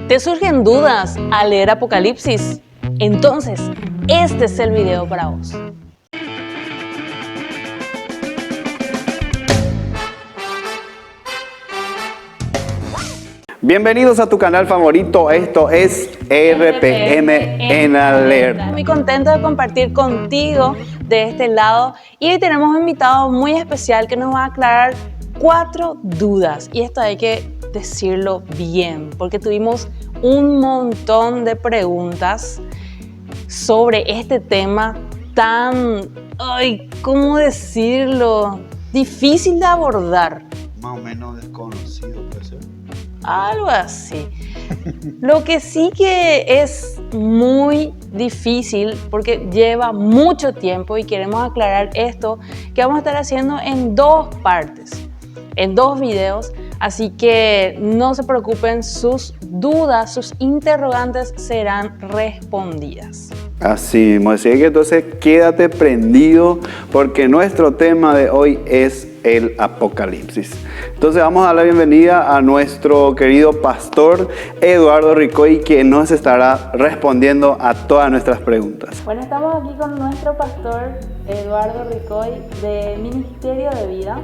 ¿Te surgen dudas al leer Apocalipsis? Entonces, este es el video para vos. Bienvenidos a tu canal favorito, esto es RPM en Alerta. Muy contento de compartir contigo de este lado y hoy tenemos un invitado muy especial que nos va a aclarar 4 dudas y esto hay que decirlo bien porque tuvimos un montón de preguntas sobre este tema tan, ¿cómo decirlo? Difícil de abordar. Más o menos desconocido puede ser. Algo así. Lo que sí que es muy difícil porque lleva mucho tiempo y queremos aclarar esto que vamos a estar haciendo en 2 partes, en 2 videos, así que no se preocupen, sus dudas, sus interrogantes serán respondidas. Así mismo, así que entonces quédate prendido porque nuestro tema de hoy es el Apocalipsis. Entonces vamos a dar la bienvenida a nuestro querido pastor Eduardo Ricoy, que nos estará respondiendo a todas nuestras preguntas. Bueno, estamos aquí con nuestro pastor Eduardo Ricoy de Ministerio de Vida.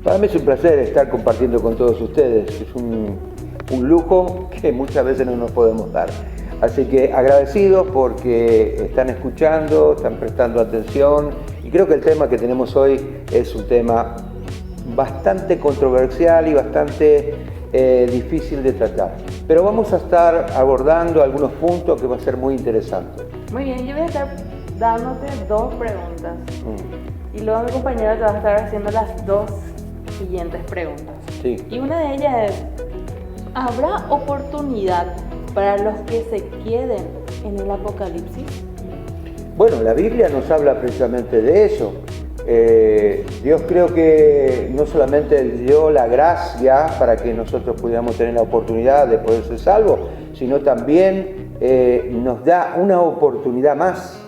Para mí es un placer estar compartiendo con todos ustedes. Es un lujo que muchas veces no nos podemos dar. Así que agradecidos porque están escuchando, están prestando atención y creo que el tema que tenemos hoy es un tema bastante controversial y bastante difícil de tratar. Pero vamos a estar abordando algunos puntos que va a ser muy interesante. Muy bien, yo voy a estar dándote 2 preguntas y luego mi compañero te va a estar haciendo las 2 siguientes preguntas. Sí. Y una de ellas es, ¿habrá oportunidad para los que se queden en el Apocalipsis? Bueno, la Biblia nos habla precisamente de eso. Dios creo que no solamente dio la gracia para que nosotros pudiéramos tener la oportunidad de poder ser salvos, sino también nos da una oportunidad más.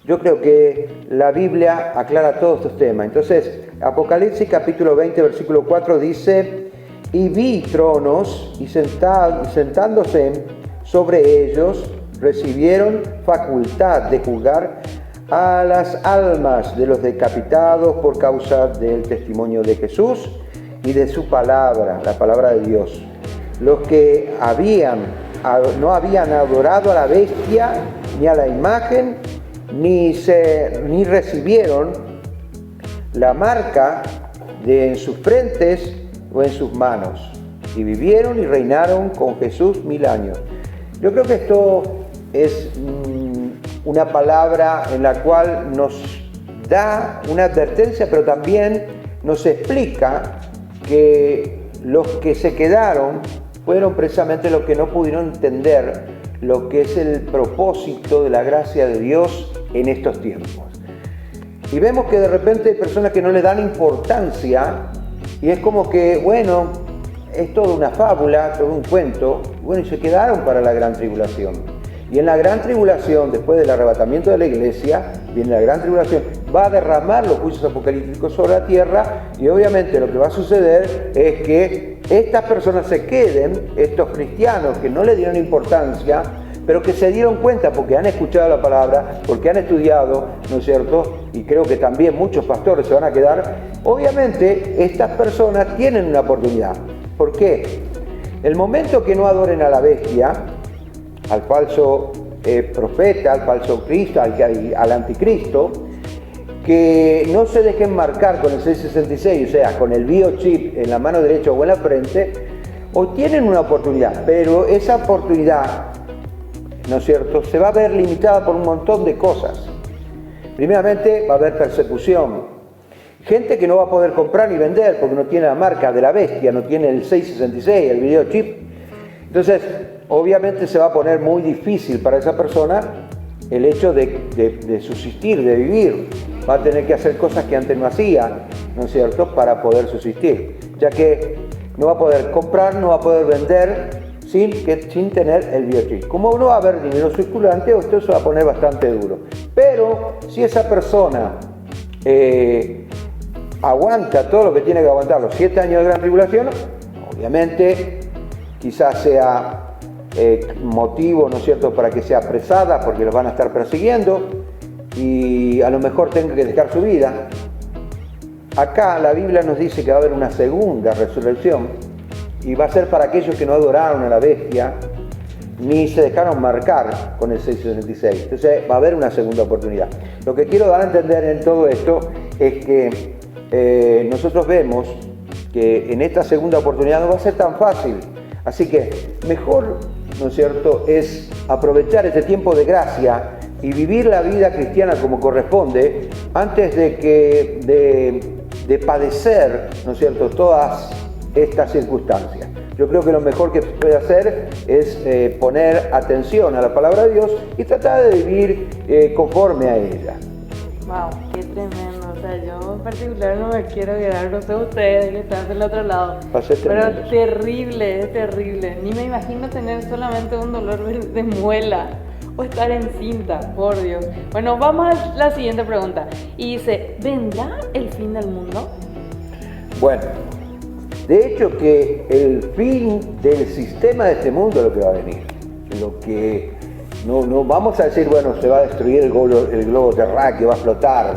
Yo creo que la Biblia aclara todos estos temas. Entonces, Apocalipsis capítulo 20, versículo 4 dice: y vi tronos y sentándose sobre ellos recibieron facultad de juzgar a las almas de los decapitados por causa del testimonio de Jesús y de su palabra, la palabra de Dios. Los que no habían adorado a la bestia ni a la imagen, ni recibieron la marca en sus frentes o en sus manos, y vivieron y reinaron con Jesús 1000 años. Yo creo que esto es una palabra en la cual nos da una advertencia, pero también nos explica que los que se quedaron fueron precisamente los que no pudieron entender lo que es el propósito de la gracia de Dios en estos tiempos. Y vemos que de repente hay personas que no le dan importancia y es como que, bueno, es toda una fábula, todo un cuento, bueno, y se quedaron para la gran tribulación. Y en la gran tribulación, después del arrebatamiento de la iglesia, viene la gran tribulación, va a derramar los juicios apocalípticos sobre la tierra y obviamente lo que va a suceder es que estas personas se queden, estos cristianos que no le dieron importancia, pero que se dieron cuenta porque han escuchado la palabra, porque han estudiado, ¿no es cierto? Y creo que también muchos pastores se van a quedar. Obviamente, estas personas tienen una oportunidad. ¿Por qué? El momento que no adoren a la bestia, al falso profeta, al falso Cristo, al anticristo, que no se dejen marcar con el 666, o sea, con el biochip en la mano derecha o en la frente, o tienen una oportunidad, pero esa oportunidad, ¿no es cierto?, se va a ver limitada por un montón de cosas. Primeramente, va a haber persecución. Gente que no va a poder comprar ni vender porque no tiene la marca de la bestia, no tiene el 666, el videochip. Entonces, obviamente se va a poner muy difícil para esa persona el hecho de subsistir, de vivir. Va a tener que hacer cosas que antes no hacía, ¿no es cierto?, para poder subsistir. Ya que no va a poder comprar, no va a poder vender sin tener el biochip. Como no va a haber dinero circulante, esto se va a poner bastante duro. Pero si esa persona aguanta todo lo que tiene que aguantar los 7 años de gran tribulación, obviamente quizás sea motivo, ¿no es cierto?, para que sea apresada porque los van a estar persiguiendo y a lo mejor tenga que dejar su vida. Acá la Biblia nos dice que va a haber una segunda resurrección y va a ser para aquellos que no adoraron a la bestia ni se dejaron marcar con el 666. Entonces va a haber una segunda oportunidad. Lo que quiero dar a entender en todo esto es que nosotros vemos que en esta segunda oportunidad no va a ser tan fácil. Así que mejor, ¿no es cierto?, es aprovechar este tiempo de gracia y vivir la vida cristiana como corresponde antes de padecer, ¿no es cierto?, todas estas circunstancias. Yo creo que lo mejor que puede hacer es poner atención a la palabra de Dios y tratar de vivir conforme a ella. Wow, qué tremendo. O sea, yo en particular no me quiero quedar, no sé ustedes que están del otro lado. Pero terrible, es terrible. Ni me imagino tener solamente un dolor de muela o estar encinta, por Dios. Bueno, vamos a la siguiente pregunta. Y dice, ¿vendrá el fin del mundo? Bueno, de hecho que el fin del sistema de este mundo es lo que va a venir. Lo que no vamos a decir, bueno, se va a destruir el globo terráqueo, va a flotar,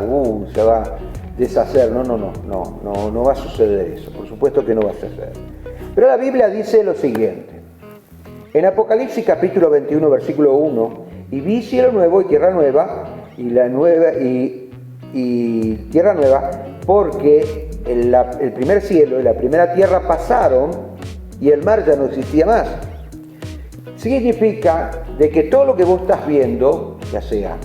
se va a deshacer. No va a suceder eso. Por supuesto que no va a suceder. Pero la Biblia dice lo siguiente. En Apocalipsis capítulo 21, versículo 1, y vi cielo nuevo y tierra nueva, y tierra nueva, porque el primer cielo y la primera tierra pasaron y el mar ya no existía más. Significa de que todo lo que vos estás viendo, ya sea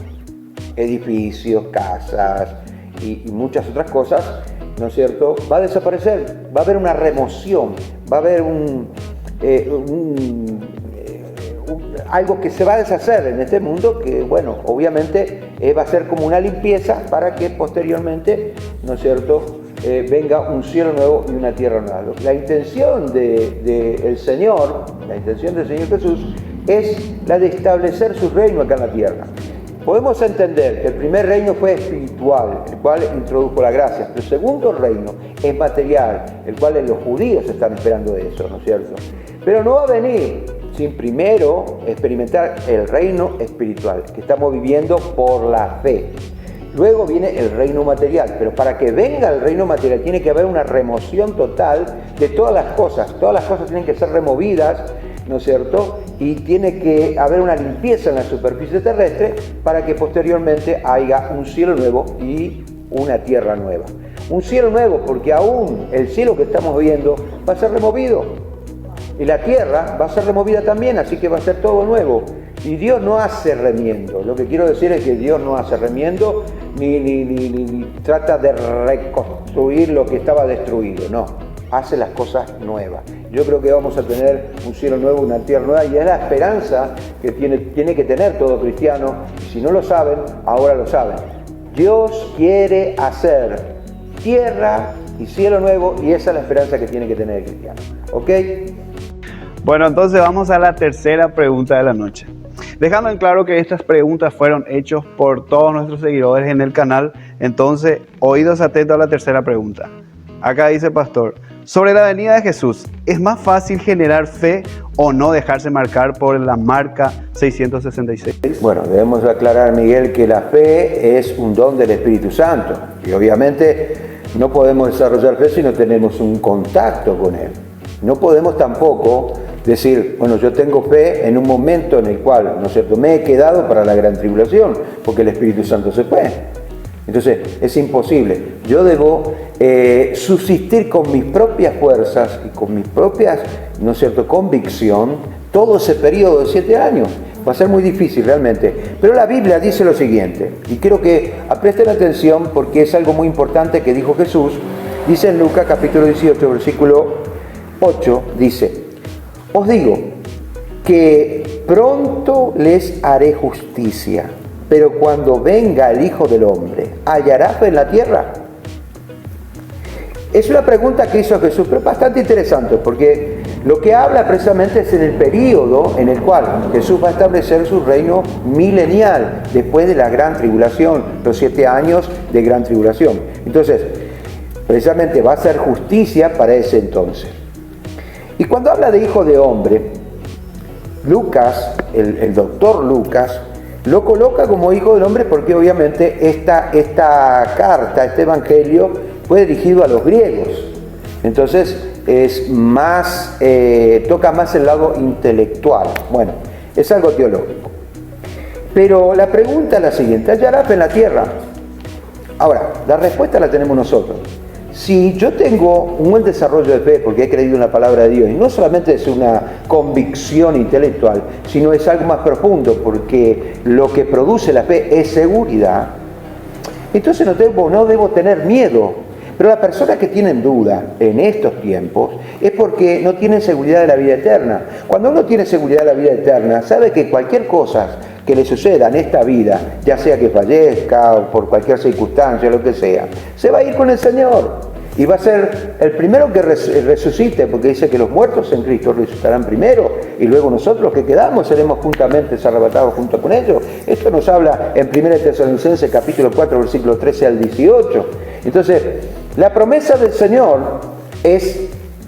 edificios, casas y muchas otras cosas, ¿no es cierto?, va a desaparecer, va a haber una remoción, va a haber algo que se va a deshacer en este mundo que, bueno, obviamente va a ser como una limpieza para que posteriormente, ¿no es cierto?, venga un cielo nuevo y una tierra nueva. La intención del Señor, la intención del Señor Jesús es la de establecer su reino acá en la tierra. Podemos entender que el primer reino fue espiritual, el cual introdujo la gracia. El segundo reino es material, el cual los judíos están esperando eso, ¿no es cierto? Pero no va a venir sin primero experimentar el reino espiritual que estamos viviendo por la fe. Luego viene el reino material, pero para que venga el reino material tiene que haber una remoción total de todas las cosas tienen que ser removidas, ¿no es cierto? Y tiene que haber una limpieza en la superficie terrestre para que posteriormente haya un cielo nuevo y una tierra nueva. Un cielo nuevo porque aún el cielo que estamos viendo va a ser removido y la tierra va a ser removida también, así que va a ser todo nuevo. Y Dios no hace remiendo. Lo que quiero decir es que Dios no hace remiendo ni trata de reconstruir lo que estaba destruido. No, hace las cosas nuevas. Yo creo que vamos a tener un cielo nuevo, una tierra nueva, y es la esperanza que tiene que tener todo cristiano. Y si no lo saben, ahora lo saben. Dios quiere hacer tierra y cielo nuevo, y esa es la esperanza que tiene que tener el cristiano. ¿Ok? Bueno, entonces vamos a la tercera pregunta de la noche. Dejando en claro que estas preguntas fueron hechas por todos nuestros seguidores en el canal, entonces oídos atentos a la tercera pregunta. Acá dice Pastor, sobre la venida de Jesús, ¿es más fácil generar fe o no dejarse marcar por la marca 666? Bueno, debemos aclarar, Miguel, que la fe es un don del Espíritu Santo y obviamente no podemos desarrollar fe si no tenemos un contacto con Él. No podemos tampoco decir, bueno, yo tengo fe en un momento en el cual, ¿no es cierto?, me he quedado para la gran tribulación, porque el Espíritu Santo se fue. Entonces, es imposible. Yo debo subsistir con mis propias fuerzas y con mis propias, ¿no es cierto?, convicción, todo ese periodo de 7 años. Va a ser muy difícil realmente. Pero la Biblia dice lo siguiente, y quiero que presten atención porque es algo muy importante que dijo Jesús. Dice en Lucas capítulo 18, versículo 8, dice, os digo que pronto les haré justicia, pero cuando venga el Hijo del Hombre, ¿hallará fe en la tierra? Es una pregunta que hizo Jesús, pero bastante interesante, porque lo que habla precisamente es en el periodo en el cual Jesús va a establecer su reino milenial, después de la gran tribulación, los 7 años de gran tribulación. Entonces, precisamente va a ser justicia para ese entonces. Y cuando habla de hijo de hombre, Lucas, el doctor Lucas, lo coloca como hijo del hombre porque obviamente esta carta, este evangelio, fue dirigido a los griegos. Entonces es más, toca más el lado intelectual. Bueno, es algo teológico. Pero la pregunta es la siguiente: ¿hallará fe en la tierra? Ahora, la respuesta la tenemos nosotros. Si yo tengo un buen desarrollo de fe porque he creído en la palabra de Dios, y no solamente es una convicción intelectual, sino es algo más profundo, porque lo que produce la fe es seguridad, entonces no debo tener miedo. Pero las personas que tienen duda en estos tiempos es porque no tienen seguridad de la vida eterna. Cuando uno tiene seguridad de la vida eterna, sabe que cualquier cosa que le suceda en esta vida, ya sea que fallezca o por cualquier circunstancia, lo que sea, se va a ir con el Señor y va a ser el primero que resucite, porque dice que los muertos en Cristo resucitarán primero y luego nosotros los que quedamos seremos juntamente arrebatados junto con ellos. Esto nos habla en 1 Tesalonicenses capítulo 4 versículos 13 al 18. Entonces, la promesa del Señor es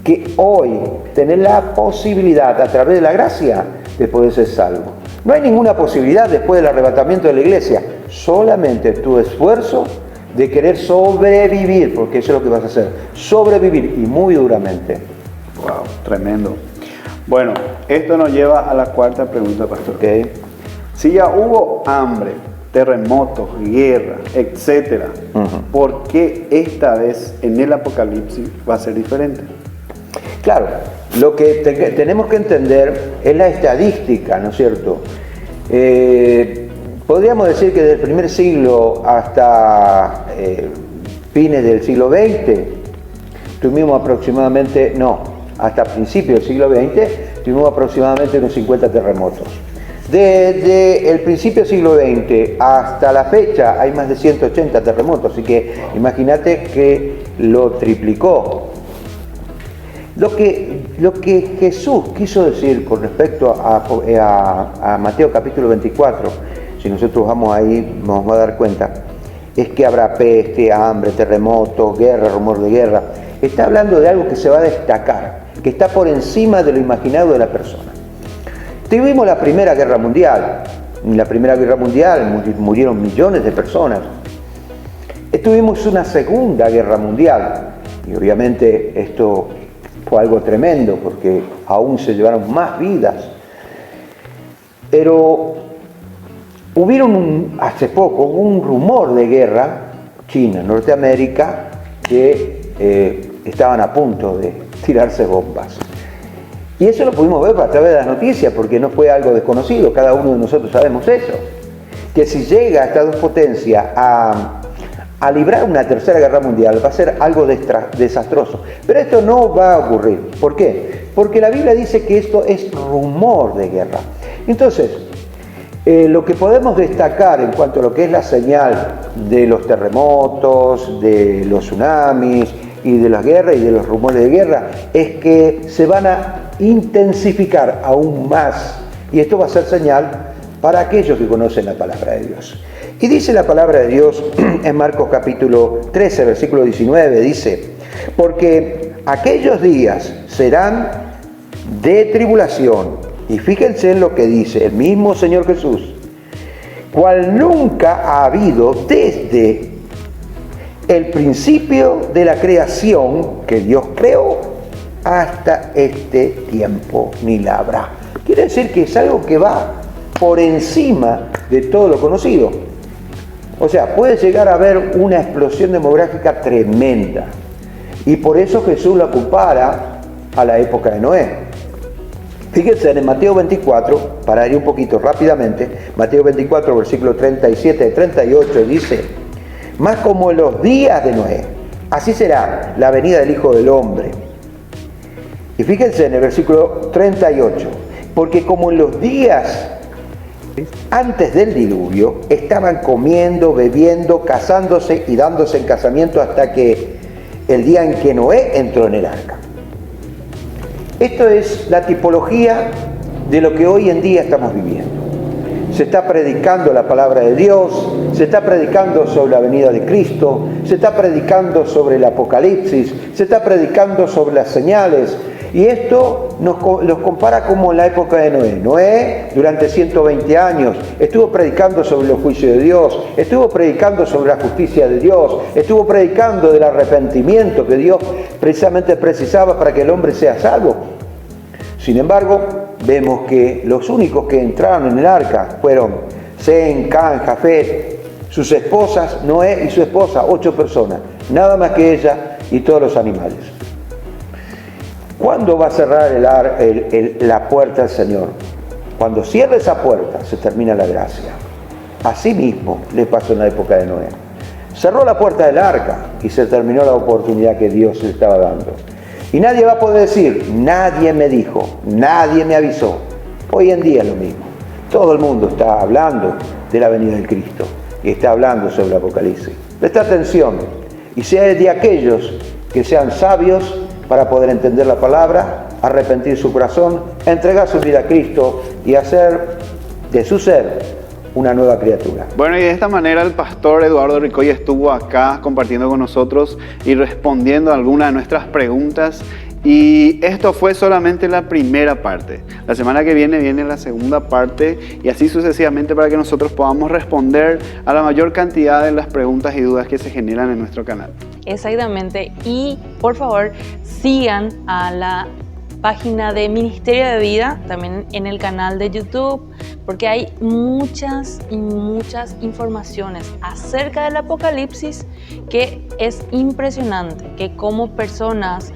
que hoy tenés la posibilidad, a través de la gracia, de poder ser salvo. No hay ninguna posibilidad después del arrebatamiento de la iglesia, solamente tu esfuerzo de querer sobrevivir, porque eso es lo que vas a hacer, sobrevivir, y muy duramente. Wow, tremendo. Bueno, esto nos lleva a la cuarta pregunta, pastor. ¿Okay? Si ya hubo hambre, terremotos, guerra, etcétera, ¿por qué esta vez en el Apocalipsis va a ser diferente? Claro, lo que tenemos que entender es la estadística, ¿no es cierto? Podríamos decir que desde el primer siglo hasta fines del siglo XX, tuvimos aproximadamente, hasta principios del siglo XX, tuvimos aproximadamente unos 50 terremotos. Desde el principio del siglo XX hasta la fecha hay más de 180 terremotos, así que imagínate que lo triplicó. Lo que Jesús quiso decir con respecto a Mateo capítulo 24, si nosotros vamos ahí nos vamos a dar cuenta, es que habrá peste, hambre, terremotos, guerra, rumor de guerra. Está hablando de algo que se va a destacar, que está por encima de lo imaginado de la persona. Tuvimos la Primera Guerra Mundial. En la Primera Guerra Mundial murieron millones de personas. Tuvimos una Segunda Guerra Mundial. Y obviamente esto fue algo tremendo porque aún se llevaron más vidas. Pero hace poco hubo un rumor de guerra, China, Norteamérica, que estaban a punto de tirarse bombas. Y eso lo pudimos ver a través de las noticias, porque no fue algo desconocido, cada uno de nosotros sabemos eso. Que si llega estas dos potencias a librar una tercera guerra mundial, va a ser algo desastroso. Pero esto no va a ocurrir. ¿Por qué? Porque la Biblia dice que esto es rumor de guerra. Entonces, lo que podemos destacar en cuanto a lo que es la señal de los terremotos, de los tsunamis y de las guerras y de los rumores de guerra, es que se van a intensificar aún más. Y esto va a ser señal para aquellos que conocen la palabra de Dios. Y dice la palabra de Dios en Marcos capítulo 13, versículo 19, dice: porque aquellos días serán de tribulación. Y fíjense en lo que dice el mismo Señor Jesús: cual nunca ha habido desde el principio de la creación que Dios creó hasta este tiempo, ni la habrá. Quiere decir que es algo que va por encima de todo lo conocido. O sea, puede llegar a haber una explosión demográfica tremenda. Y por eso Jesús la compara a la época de Noé. Fíjense en Mateo 24, para ir un poquito rápidamente, Mateo 24, versículo 37 y 38, dice: mas como en los días de Noé, así será la venida del Hijo del Hombre. Y fíjense en el versículo 38, porque como en los días antes del diluvio, estaban comiendo, bebiendo, casándose y dándose en casamiento hasta que el día en que Noé entró en el arca. Esto es la tipología de lo que hoy en día estamos viviendo. Se está predicando la palabra de Dios, se está predicando sobre la venida de Cristo, se está predicando sobre el Apocalipsis, se está predicando sobre las señales. Y esto los compara como en la época de Noé. Noé, durante 120 años, estuvo predicando sobre los juicios de Dios, estuvo predicando sobre la justicia de Dios, estuvo predicando del arrepentimiento que Dios precisamente precisaba para que el hombre sea salvo. Sin embargo, vemos que los únicos que entraron en el arca fueron Sem, Cam, Jafet, sus esposas, Noé y su esposa, 8 personas, nada más que ella y todos los animales. ¿Cuándo va a cerrar la puerta el Señor? Cuando cierre esa puerta se termina la gracia. Así mismo le pasó en la época de Noé. Cerró la puerta del arca y se terminó la oportunidad que Dios le estaba dando. Y nadie va a poder decir, nadie me dijo, nadie me avisó. Hoy en día es lo mismo. Todo el mundo está hablando de la venida del Cristo y está hablando sobre el Apocalipsis. Presta atención y sea de aquellos que sean sabios para poder entender la palabra, arrepentir su corazón, entregar su vida a Cristo y hacer de su ser una nueva criatura. Bueno, y de esta manera el pastor Eduardo Ricoy estuvo acá compartiendo con nosotros y respondiendo a algunas de nuestras preguntas. Y esto fue solamente la primera parte. La semana que viene la segunda parte y así sucesivamente para que nosotros podamos responder a la mayor cantidad de las preguntas y dudas que se generan en nuestro canal. Exactamente. Y por favor, sigan a la página de Ministerio de Vida, también en el canal de YouTube, porque hay muchas y muchas informaciones acerca del Apocalipsis que es impresionante, que como personas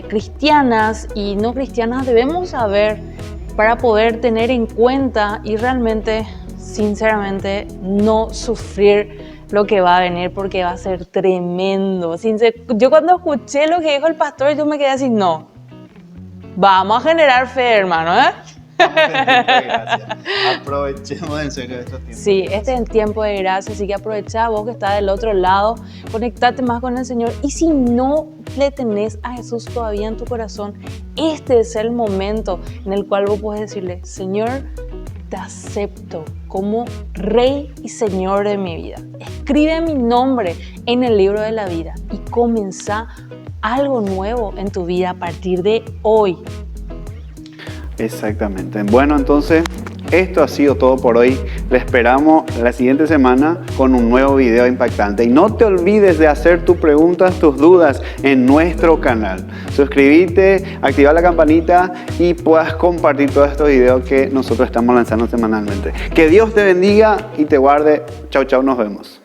cristianas y no cristianas debemos saber para poder tener en cuenta y realmente, sinceramente, no sufrir lo que va a venir porque va a ser tremendo. Yo cuando escuché lo que dijo el pastor, yo me quedé así, no, vamos a generar fe, hermano, ¿eh? Aprovechemos en serio estos tiempos. Sí, este es el tiempo de gracia, así que aprovecha vos que estás del otro lado, conectate más con el Señor y si no le tenés a Jesús todavía en tu corazón, este es el momento en el cual vos podés decirle, Señor, te acepto como Rey y Señor de mi vida. Escribe mi nombre en el libro de la vida y comenzá algo nuevo en tu vida a partir de hoy. Exactamente. Bueno, entonces esto ha sido todo por hoy. Le esperamos la siguiente semana con un nuevo video impactante. Y no te olvides de hacer tus preguntas, tus dudas en nuestro canal. Suscríbete, activa la campanita y puedas compartir todos estos videos que nosotros estamos lanzando semanalmente. Que Dios te bendiga y te guarde. Chau, chau, nos vemos.